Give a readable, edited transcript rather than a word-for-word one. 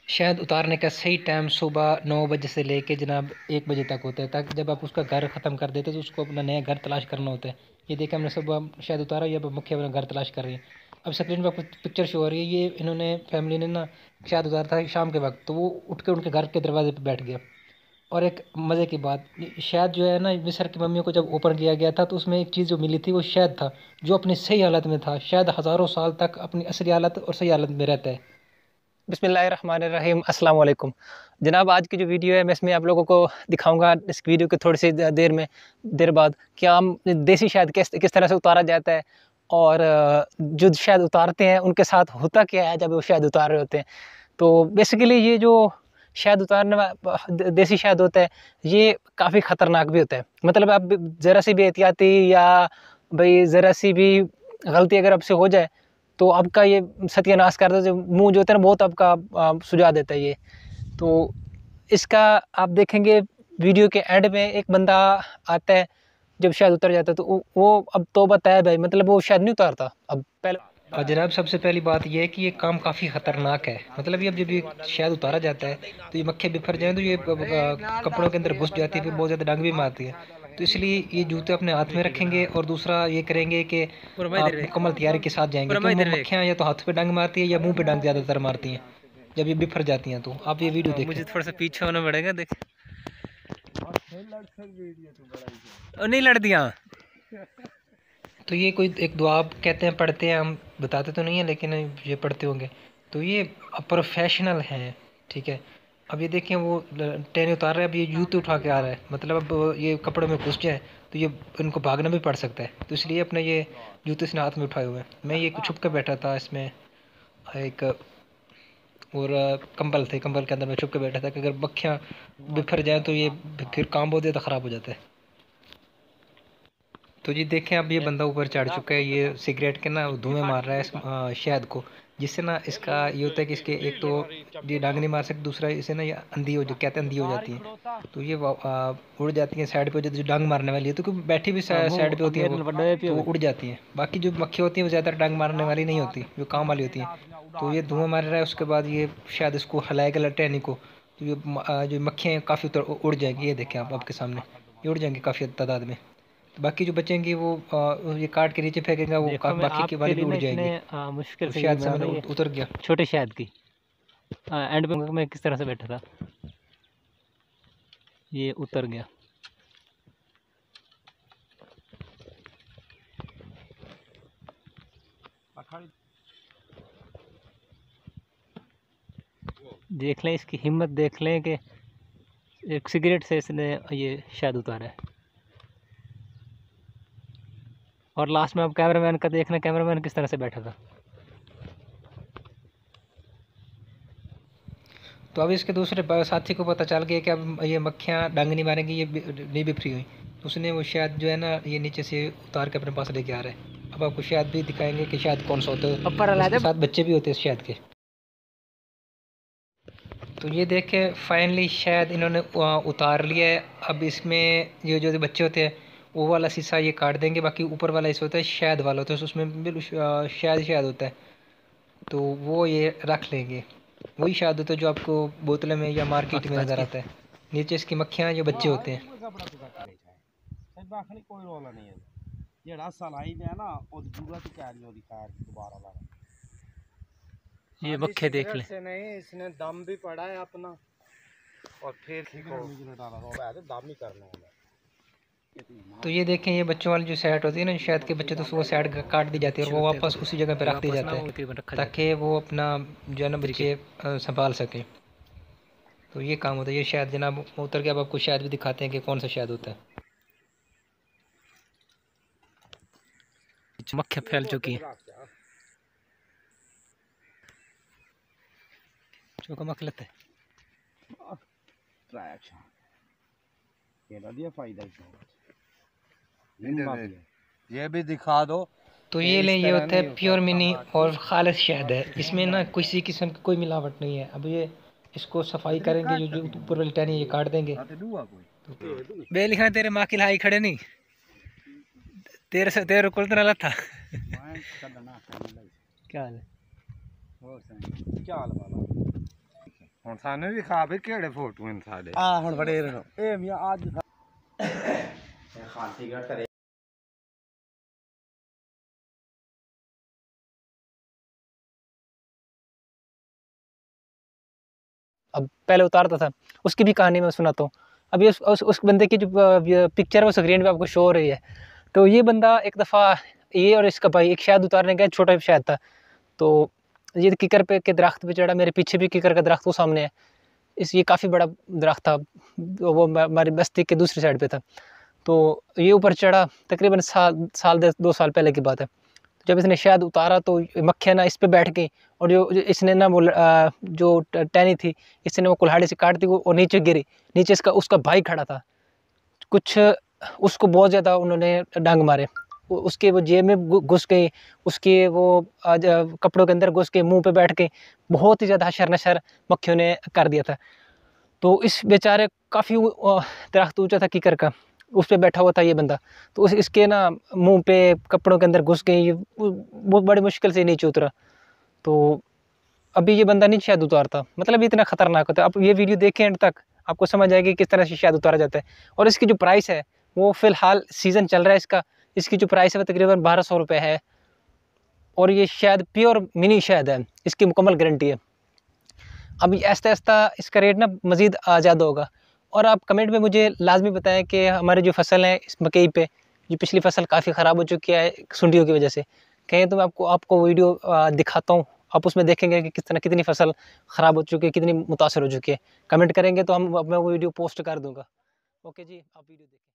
शहद उतारने का सही टाइम सुबह 9 बजे से लेके जनाब 1 बजे तक होता है, ताकि जब आप उसका घर ख़त्म कर देते हैं तो उसको अपना नया घर तलाश करना होता है। ये देखिए हमने सुबह शहद उतारा, ये अब मक्खी अपना घर तलाश कर रही है। अब स्क्रीन पर आपको पिक्चर शो हो रही है, ये इन्होंने फैमिली ने ना शहद उतारा था शाम के वक्त, तो वो उठ के उनके घर के दरवाजे पर बैठ गया। और एक मज़े की बात, शहद जो है ना मिस्र की मम्मियों को जब ओपन किया गया था तो उसमें एक चीज़ जो मिली थी वो शहद था, जो अपनी सही हालत में था। शहद हज़ारों साल तक अपनी असली हालत और सही हालत में रहता है। बिस्मिल्लाहिर्रहमानिर्रहीम, अस्सलाम वालेकुम जनाब। आज की जो वीडियो है मैं इसमें आप लोगों को दिखाऊंगा इस वीडियो के थोड़ी सी देर बाद कि हम देसी शहद किस तरह से उतारा जाता है, और जो शहद उतारते हैं उनके साथ होता क्या है जब वो शहद उतार रहे होते हैं। तो बेसिकली ये जो शहद उतारने देसी शहद होता है ये काफ़ी ख़तरनाक भी होता है। मतलब आप ज़रा सी भी एहतियाती या भाई ज़रा सी भी गलती अगर आपसे हो जाए तो आपका ये सत्यानाश कर देते, मुंह जो होता है ना बहुत आपका सुझा देता है ये। तो इसका आप देखेंगे वीडियो के एंड में एक बंदा आता है जब शायद उतर जाता है, तो वो अब तौबा तैब है, मतलब वो शायद नहीं उतारता अब पहले। और जनाब सबसे पहली बात यह है कि ये काम काफ़ी ख़तरनाक है। मतलब ये अब जब ये शायद उतारा जाता है तो ये मक्खियाँ बिफर जाएँ तो ये कपड़ों के अंदर घुस जाती है, फिर बहुत ज़्यादा डंग भी मारती है। तो इसलिए ये जूते अपने हाथ में रखेंगे और दूसरा ये करेंगे कि आप मुकम्मल तैयारी के साथ जाएंगे, क्योंकि मक्खियाँ या तो हाथ पे डंग मारती है या मुंह पे डंग ज़्यादातर मारती हैं जब ये बिफर जाती हैं। तो आप ये वीडियो देखें। मुझे थोड़ा सा पीछे होना पड़ेगा, देख नहीं लड़तियाँ। तो ये कोई एक दुआ आप कहते हैं, पढ़ते हैं, हम बताते तो नहीं है लेकिन ये पढ़ते होंगे। तो ये प्रोफेशनल हैं, ठीक है। अब ये देखें वो टेने उतार रहा है, अब ये जूते उठा के आ रहा है, मतलब अब ये कपड़े में घुस जाए तो ये इनको भागना भी पड़ सकता है। तो इसलिए अपने ये जूते इसने हाथ में उठाए हुए हैं। मैं ये छुप कर बैठा था इसमें एक, और कंबल थे, कंबल के अंदर मैं छुप के बैठा था कि अगर मक्खियाँ बिखर जाएँ तो ये फिर काम बहुत ज़्यादा ख़राब हो जाता है। तो जी देखें अब ये बंदा ऊपर चढ़ चुका है, ये सिगरेट के ना धुएं मार रहा है इस शहद को, जिससे ना इसका ये होता है कि इसके एक तो ये डांग नहीं मार सकती, दूसरा इसे ना ये अंधी हो, जो कहते हैं अंधी हो जाती है। तो ये उड़ जाती हैं साइड पे, जो डांग मारने वाली है तो क्योंकि बैठी भी साइड पे होती है वो, तो वो उड़ जाती हैं। बाकी जो मक्खी होती हैं वो ज़्यादा डांग मारने वाली नहीं होती, जो काम वाली होती हैं। तो ये धुआं मार रहा है, उसके बाद ये शायद इसको हलाएगा लटैनी को, तो ये जो मक्खियाँ काफ़ी उड़ जाएंगी। ये देखें आप आपके सामने ये उड़ जाएंगी काफ़ी तादाद में। बाकी जो बचेंगे वो ये काट के नीचे फेंकेगा, वो बाकी के वाले भी उड़ जाएंगे। मुश्किल से शायद से मैंने उतर गया छोटे शहद की एंड में मैं किस तरह से बैठा था, ये उतर गया। देख लें इसकी हिम्मत, देख लें कि एक सिगरेट से इसने ये शायद उतारा है। और लास्ट में अब कैमरामैन का देखना, कैमरामैन किस तरह से बैठा था। तो अब इसके दूसरे साथी को पता चल गया कि अब ये मक्खियाँ डंग नहीं मारेंगी, ये नहीं बिफरी हुई। तो उसने वो शायद जो है ना ये नीचे से उतार के अपने पास लेके आ रहा है। अब आपको शायद भी दिखाएंगे कि शायद कौन सा होता है, इसके साथ बच्चे भी होते हैं शायद के। तो ये देखे फाइनली शायद इन्होंने उतार लिया है। अब इसमें ये जो बच्चे होते हैं वो वाला शीशा ये काट देंगे, बाकी ऊपर वाला इस होता है शहद वाला होता है, उसमें बिल्कुल शहद होता है, तो वो ये रख लेंगे। वही शहद होता है जो आपको बोतलें में या मार्केट में नज़र आता है। नीचे इसकी मक्खियाँ जो बच्चे होते हैं। ये मक्खे देख लें, नहीं इसने दम भी पड़ा है अपना, और फिर दम ही करना है। तो ये देखें ये बच्चों वाली जो साइड होती है ना शायद के बच्चे, तो वो साइड काट दी जाती है और वो वापस उसी जगह पे रख दी जाता है, ताकि वो अपना जो है ना बच्चे संभाल सकें। तो ये काम होता है। ये शायद जनाब उतर के अब आपको शायद भी दिखाते हैं कि कौन सा शायद होता है। मक्खियाँ फैल चुकी हैं, चौका मखलत है। ये भी दिखा दो। तो ये लें, ये होता है प्योर मिनी और खालिश शहद है, इसमें ना किसी किस्म की कोई मिलावट नहीं है। अब ये इसको सफाई करेंगे, जो जो ऊपर वाली टहनी ये काट देंगे। बे लिखा तेरे माँ की लाई खड़े नहीं, तेरे से तेरे कुल तो ना था। क्या हाल है? क्या हाल वाला ਹੁਣ ਸਾਨੂੰ ਵੀ ਖਾ ਵੀ ਕਿਹੜੇ ਫੋਟੋ ਨੇ ਸਾਡੇ ਆ ਹੁਣ ਵਡੇਰ ਨੂੰ ਇਹ ਮੀਆਂ ਅੱਜ ਖਾਂਸੀ ਘਟ करे अब पहले उतारता था, उसकी भी कहानी मैं सुनाता हूँ। अभी उस बंदे की जो पिक्चर है वो स्क्रीन पे आपको शो हो रही है। तो ये बंदा एक दफ़ा, ये और इसका भाई एक शहद उतारने गया, छोटा शहद था। तो ये किकर पे के दरख्त पे चढ़ा, मेरे पीछे भी किकर का दरख्त वो सामने है, ये काफ़ी बड़ा दरख्त था, वो हमारी बस्ती के दूसरी साइड पे था। तो ये ऊपर चढ़ा, तकरीबन साल 2 साल पहले की बात है। जब इसने शहद उतारा तो मक्खियाँ ना इस पे बैठ गई, और जो इसने ना वो जो टहनी थी, इसने वो कुल्हाड़ी से काट दी और नीचे गिरी। नीचे उसका भाई खड़ा था, कुछ उसको बहुत ज़्यादा उन्होंने डंग मारे, उसके वो जेब में घुस गई, उसके वो कपड़ों के अंदर घुस के, मुंह पे बैठ के, बहुत ही ज़्यादा हशर नशर मक्खियों ने कर दिया था। तो इस बेचारे काफ़ी दरख्त ऊँचा था कीकर का, उस पर बैठा हुआ था ये बंदा। तो इसके ना मुंह पे कपड़ों के अंदर घुस गई, बहुत बड़ी मुश्किल से नीचे उतरा। तो अभी ये बंदा नहीं शायद उतारता, मतलब इतना ख़तरनाक होता है। आप ये वीडियो देखें एंड तक, आपको समझ आएगी किस तरह से शायद उतारा जाता है। और इसकी जो प्राइस है, वो फ़िलहाल सीज़न चल रहा है इसका, इसकी जो प्राइस है वो तकरीबन 1200 रुपये है। और ये शायद प्योर मिनी शहद है, इसकी मुकम्मल गारंटी है। अब आहिस्ता आहिस्ता इसका रेट ना मज़ीद ज़्यादा होगा। और आप कमेंट में मुझे लाजमी बताएं कि हमारी जो फसल है इस मकई पे, जो पिछली फसल काफ़ी ख़राब हो चुकी है सुंडियों की वजह से, कहें तो मैं आपको वीडियो दिखाता हूँ, आप उसमें देखेंगे कि किस तरह कितनी फसल ख़राब हो चुकी है, कितनी मुतासर हो चुकी है। कमेंट करेंगे तो मैं वो वीडियो पोस्ट कर दूँगा। ओके जी, आप वीडियो देखें।